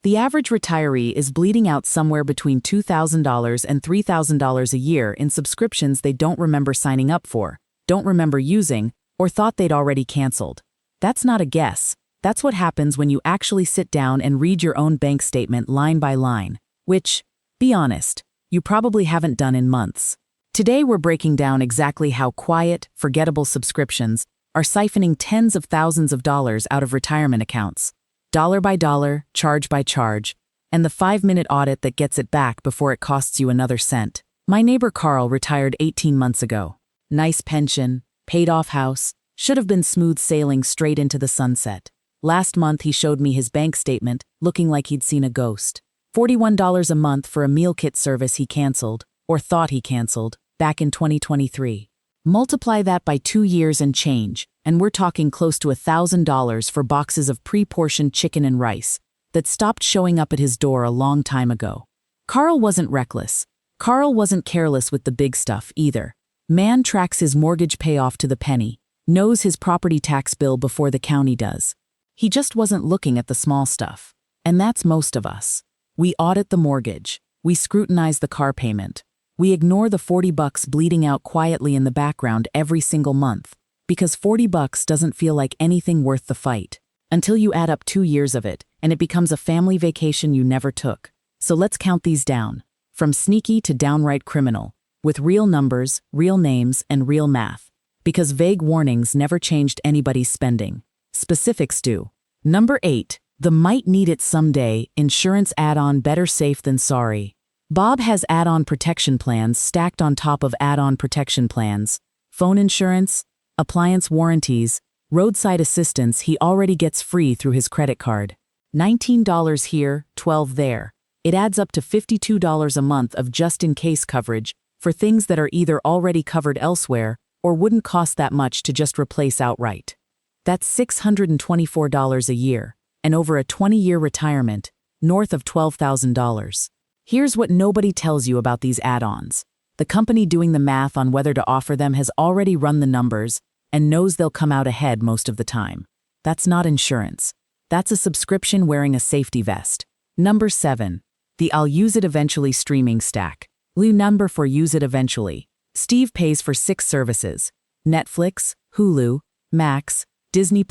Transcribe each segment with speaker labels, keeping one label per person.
Speaker 1: The average retiree is bleeding out somewhere between $2,000 and $3,000 a year in subscriptions they don't remember signing up for, don't remember using, or thought they'd already canceled. That's not a guess. That's what happens when you actually sit down and read your own bank statement line by line, which, be honest, you probably haven't done in months. Today we're breaking down exactly how quiet, forgettable subscriptions are siphoning tens of thousands of dollars out of retirement accounts, dollar by dollar, charge by charge, and the 5-minute audit that gets it back before it costs you another cent. My neighbor Carl retired 18 months ago. Nice pension, paid-off house, should have been smooth sailing straight into the sunset. Last month he showed me his bank statement, looking like he'd seen a ghost. $41 a month for a meal kit service he canceled, or thought he canceled, back in 2023. Multiply that by 2 years and change, and we're talking close to $1,000 for boxes of pre-portioned chicken and rice that stopped showing up at his door a long time ago. Carl wasn't reckless. Carl wasn't careless with the big stuff either. Man tracks his mortgage payoff to the penny, knows his property tax bill before the county does. He just wasn't looking at the small stuff. And that's most of us. We audit the mortgage. We scrutinize the car payment. We ignore the $40 bleeding out quietly in the background every single month, because $40 doesn't feel like anything worth the fight, until you add up 2 years of it, and it becomes a family vacation you never took. So let's count these down, from sneaky to downright criminal, with real numbers, real names, and real math, because vague warnings never changed anybody's spending. Specifics do. Number 8, the might need it someday insurance add-on. Better safe than sorry. Bob has add-on protection plans stacked on top of add-on protection plans, phone insurance, appliance warranties, roadside assistance he already gets free through his credit card. $19 here, $12 there. It adds up to $52 a month of just-in-case coverage for things that are either already covered elsewhere or wouldn't cost that much to just replace outright. That's $624 a year, and over a 20-year retirement, north of $12,000. Here's what nobody tells you about these add-ons. The company doing the math on whether to offer them has already run the numbers and knows they'll come out ahead most of the time. That's not insurance. That's a subscription wearing a safety vest. Number 7. The I'll use it eventually streaming stack. Number 4. Use it eventually. Steve pays for 6 services: Netflix, Hulu, Max, Disney+,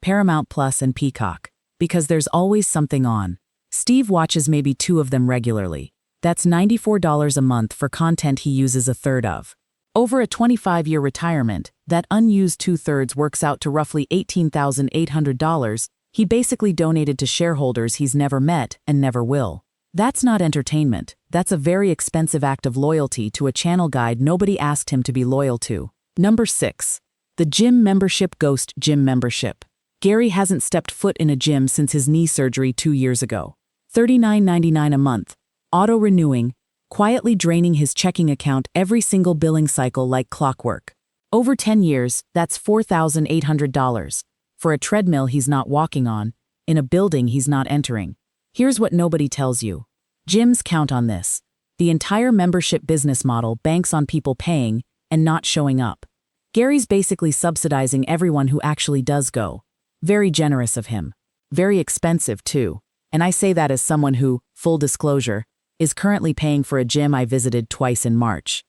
Speaker 1: Paramount+, and Peacock. Because there's always something on. Steve watches maybe 2 of them regularly. That's $94 a month for content he uses a third of. Over a 25-year retirement, that unused 2/3 works out to roughly $18,800 he basically donated to shareholders he's never met and never will. That's not entertainment. That's a very expensive act of loyalty to a channel guide nobody asked him to be loyal to. Number 6. The gym membership ghost. Gym membership. Gary hasn't stepped foot in a gym since his knee surgery 2 years ago. $39.99 a month, auto-renewing, quietly draining his checking account every single billing cycle like clockwork. Over 10 years, that's $4,800. For a treadmill he's not walking on, in a building he's not entering. Here's what nobody tells you. Gyms count on this. The entire membership business model banks on people paying and not showing up. Gary's basically subsidizing everyone who actually does go. Very generous of him. Very expensive, too. And I say that as someone who, full disclosure, is currently paying for a gym I visited twice in March.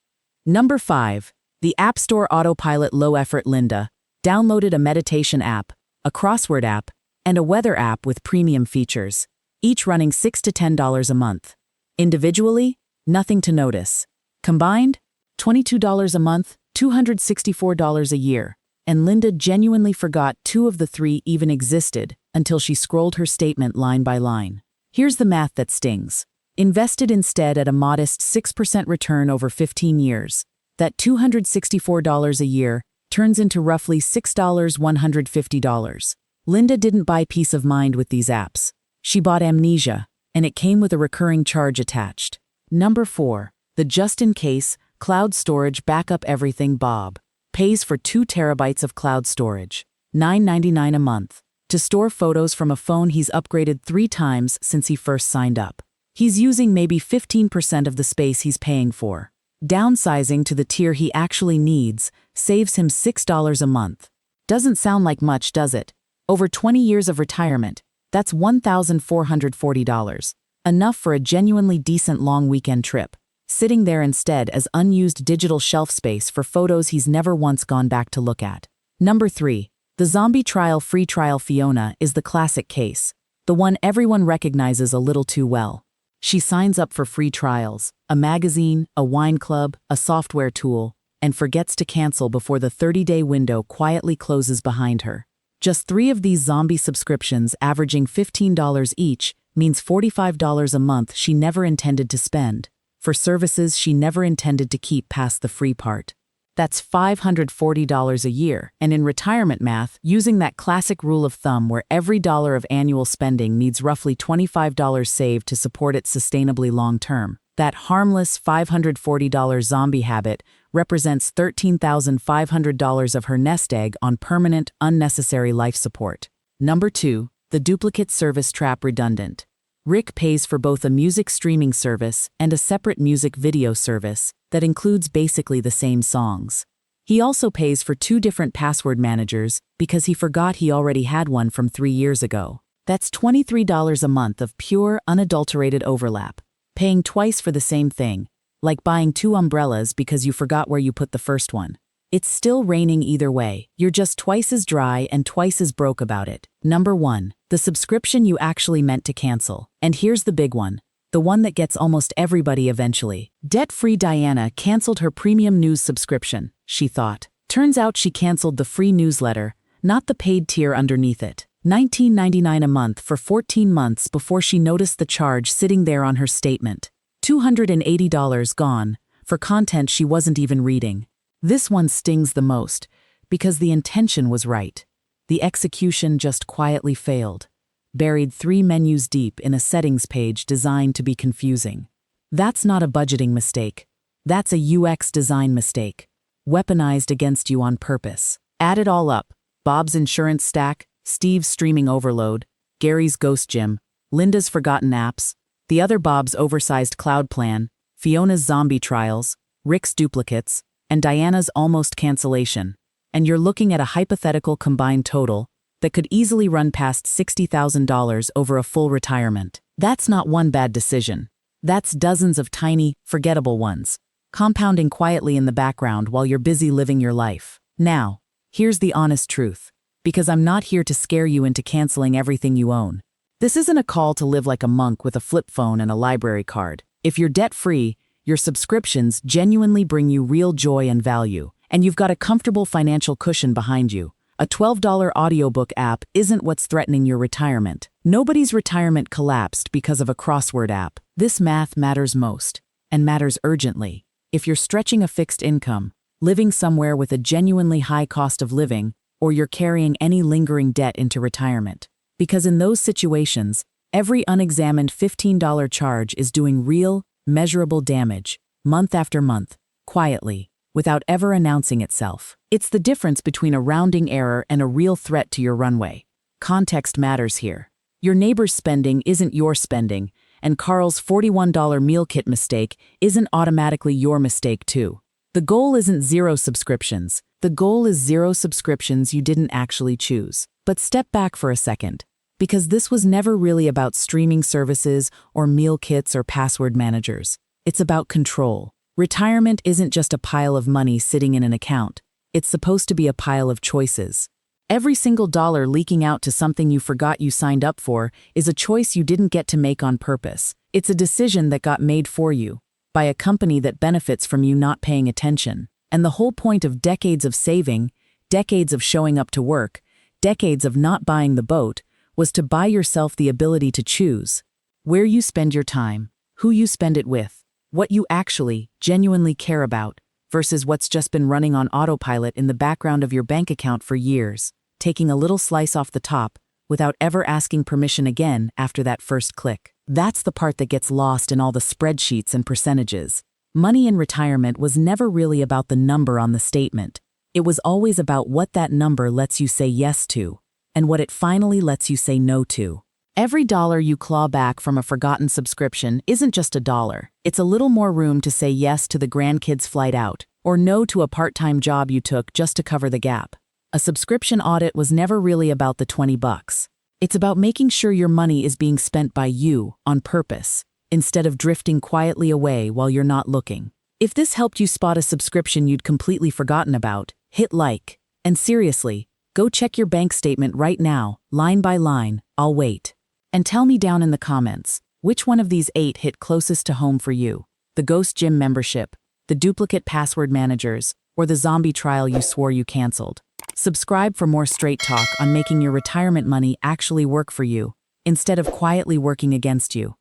Speaker 1: Number 5. The App Store autopilot low-effort. Linda downloaded a meditation app, a crossword app, and a weather app with premium features, each running $6 to $10 a month. Individually, nothing to notice. Combined, $22 a month, $264 a year. And Linda genuinely forgot 2 of the 3 even existed until she scrolled her statement line by line. Here's the math that stings. Invested instead at a modest 6% return over 15 years, that $264 a year turns into roughly $6,150. Linda didn't buy peace of mind with these apps. She bought amnesia, and it came with a recurring charge attached. Number 4. The just-in-case, cloud storage backup everything. Bob pays for 2 terabytes of cloud storage, $9.99 a month, to store photos from a phone he's upgraded 3 times since he first signed up. He's using maybe 15% of the space he's paying for. Downsizing to the tier he actually needs saves him $6 a month. Doesn't sound like much, does it? Over 20 years of retirement, That's $1,440. Enough for a genuinely decent long weekend trip, sitting there instead as unused digital shelf space for photos he's never once gone back to look at. Number 3. The zombie trial free trial Fiona is the classic case, the one everyone recognizes a little too well. She signs up for free trials, a magazine, a wine club, a software tool, and forgets to cancel before the 30-day window quietly closes behind her. Just 3 of these zombie subscriptions averaging $15 each means $45 a month she never intended to spend, for services she never intended to keep past the free part. That's $540 a year, and in retirement math, using that classic rule of thumb where every dollar of annual spending needs roughly $25 saved to support it sustainably long-term, that harmless $540 zombie habit represents $13,500 of her nest egg on permanent, unnecessary life support. Number 2. The duplicate service trap redundant. Rick pays for both a music streaming service and a separate music video service that includes basically the same songs. He also pays for 2 different password managers because he forgot he already had one from 3 years ago. That's $23 a month of pure, unadulterated overlap, paying twice for the same thing, like buying 2 umbrellas because you forgot where you put the first one. It's still raining either way, you're just twice as dry and twice as broke about it. Number 1. The subscription you actually meant to cancel. And here's the big one. The one that gets almost everybody eventually. Debt-free Diana canceled her premium news subscription, she thought. Turns out she canceled the free newsletter, not the paid tier underneath it. $19.99 a month for 14 months before she noticed the charge sitting there on her statement. $280 gone, for content she wasn't even reading. This one stings the most, because the intention was right. The execution just quietly failed, buried 3 menus deep in a settings page designed to be confusing. That's not a budgeting mistake. That's a UX design mistake, weaponized against you on purpose. Add it all up: Bob's insurance stack, Steve's streaming overload, Gary's ghost gym, Linda's forgotten apps, the other Bob's oversized cloud plan, Fiona's zombie trials, Rick's duplicates, and Diana's almost cancellation, and you're looking at a hypothetical combined total that could easily run past $60,000 over a full retirement. That's not one bad decision. That's dozens of tiny, forgettable ones, compounding quietly in the background while you're busy living your life. Now, here's the honest truth, because I'm not here to scare you into canceling everything you own. This isn't a call to live like a monk with a flip phone and a library card. If you're debt-free, your subscriptions genuinely bring you real joy and value, and you've got a comfortable financial cushion behind you. A $12 audiobook app isn't what's threatening your retirement. Nobody's retirement collapsed because of a crossword app. This math matters most, and matters urgently. If you're stretching a fixed income, living somewhere with a genuinely high cost of living, or you're carrying any lingering debt into retirement. Because in those situations, every unexamined $15 charge is doing real, measurable damage, month after month, quietly, without ever announcing itself. It's the difference between a rounding error and a real threat to your runway. Context matters here. Your neighbor's spending isn't your spending, and Carl's $41 meal kit mistake isn't automatically your mistake too. The goal isn't 0 subscriptions. The goal is 0 subscriptions you didn't actually choose. But step back for a second, because this was never really about streaming services or meal kits or password managers. It's about control. Retirement isn't just a pile of money sitting in an account. It's supposed to be a pile of choices. Every single dollar leaking out to something you forgot you signed up for is a choice you didn't get to make on purpose. It's a decision that got made for you by a company that benefits from you not paying attention. And the whole point of decades of saving, decades of showing up to work, decades of not buying the boat, was to buy yourself the ability to choose where you spend your time, who you spend it with, what you actually, genuinely care about, versus what's just been running on autopilot in the background of your bank account for years, taking a little slice off the top without ever asking permission again after that first click. That's the part that gets lost in all the spreadsheets and percentages. Money in retirement was never really about the number on the statement. It was always about what that number lets you say yes to, and what it finally lets you say no to. Every dollar you claw back from a forgotten subscription isn't just a dollar. It's a little more room to say yes to the grandkids' flight out, or no to a part-time job you took just to cover the gap. A subscription audit was never really about the $20. It's about making sure your money is being spent by you on purpose, instead of drifting quietly away while you're not looking. If this helped you spot a subscription you'd completely forgotten about, hit like. And seriously, go check your bank statement right now, line by line. I'll wait. And tell me down in the comments, which one of these 8 hit closest to home for you? The ghost gym membership, the duplicate password managers, or the zombie trial you swore you canceled? Subscribe for more straight talk on making your retirement money actually work for you, instead of quietly working against you.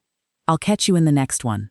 Speaker 1: I'll catch you in the next one.